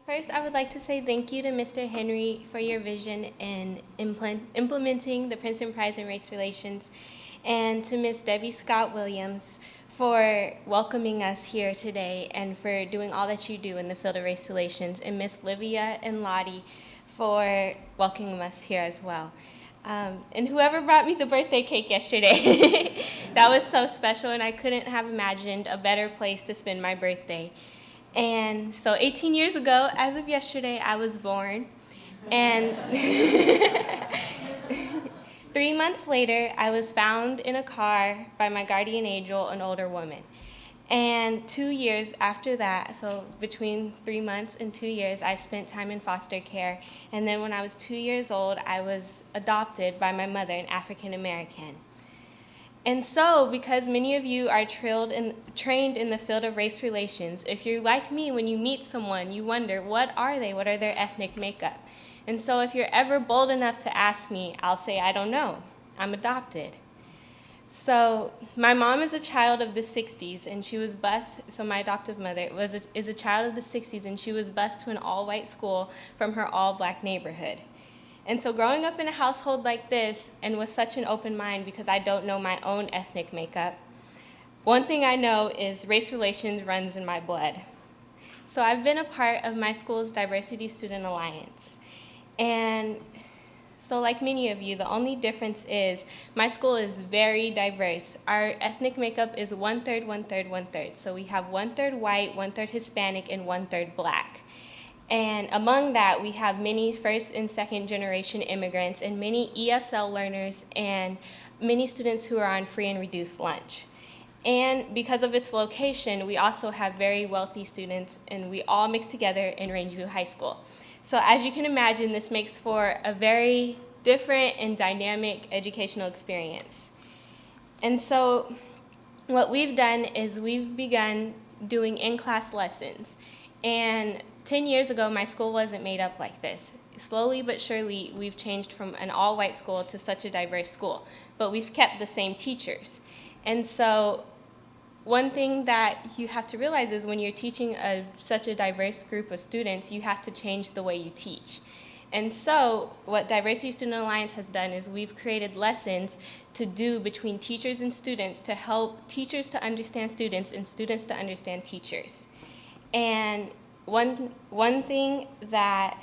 First, I would like to say thank you to Mr. Henry for your vision in implementing the Princeton Prize in Race Relations, and to Ms. Debbie Scott Williams for welcoming us here today and for doing all that you do in the field of race relations, and Ms. Livia and Lottie for welcoming us here as well. And whoever brought me the birthday cake yesterday, that was so special, and I couldn't have imagined a better place to spend my birthday. And so 18 years ago, as of yesterday, I was born. And 3 months later, I was found in a car by my guardian angel, an older woman. And 2 years after that, so between 3 months and 2 years, I spent time in foster care. And then when I was 2 years old, I was adopted by my mother, an African American. And so, because many of you are trained in the field of race relations, if you're like me, when you meet someone, you wonder, what are they? What are their ethnic makeup? And so if you're ever bold enough to ask me, I'll say, I don't know. I'm adopted. So my mom is a child of the 60s, and she was bused, so my adoptive mother is a child of the 60s, and she was bused to an all-white school from her all-black neighborhood. And so growing up in a household like this, and with such an open mind because I don't know my own ethnic makeup, one thing I know is race relations runs in my blood. So I've been a part of my school's Diversity Student Alliance. And so like many of you, the only difference is my school is very diverse. Our ethnic makeup is 1/3, 1/3, 1/3. So we have 1/3 white, 1/3 Hispanic, and 1/3 black. And among that, we have many first and second generation immigrants and many ESL learners and many students who are on free and reduced lunch. And because of its location, we also have very wealthy students, and we all mix together in Rangeview High School. So as you can imagine, this makes for a very different and dynamic educational experience. And so what we've done is we've begun doing in-class lessons. And 10 years ago, my school wasn't made up like this. Slowly but surely, we've changed from an all-white school to such a diverse school, but we've kept the same teachers. And so one thing that you have to realize is when you're teaching such a diverse group of students, you have to change the way you teach. And so what Diversity Student Alliance has done is we've created lessons to do between teachers and students to help teachers to understand students and students to understand teachers. And one thing that,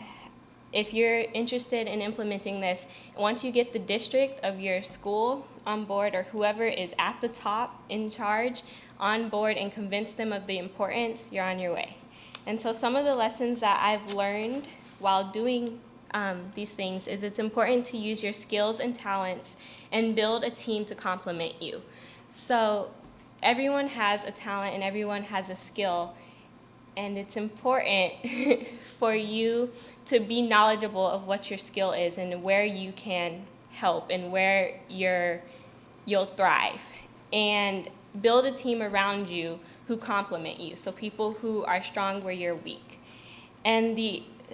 if you're interested in implementing this, once you get the district of your school on board, or whoever is at the top in charge on board, and convince them of the importance, you're on your way. And so some of the lessons that I've learned while doing these things is it's important to use your skills and talents and build a team to complement you. So everyone has a talent and everyone has a skill. And it's important for you to be knowledgeable of what your skill is and where you can help and where you'll thrive. And build a team around you who complement you, so people who are strong where you're weak. And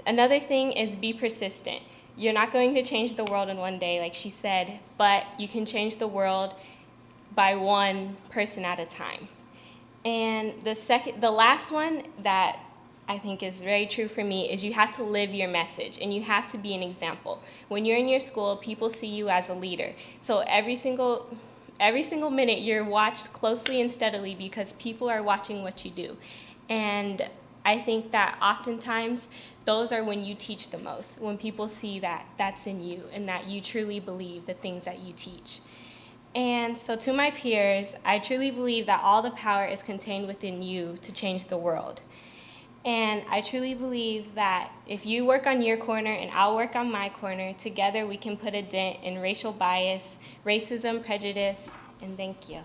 another thing is be persistent. You're not going to change the world in one day, like she said, but you can change the world by one person at a time. And the last one that I think is very true for me is you have to live your message, and you have to be an example. When you're in your school, people see you as a leader. So every single minute you're watched closely and steadily because people are watching what you do. And I think that oftentimes those are when you teach the most, when people see that that's in you and that you truly believe the things that you teach. And so to my peers, I truly believe that all the power is contained within you to change the world. And I truly believe that if you work on your corner and I'll work on my corner, together we can put a dent in racial bias, racism, prejudice, and thank you.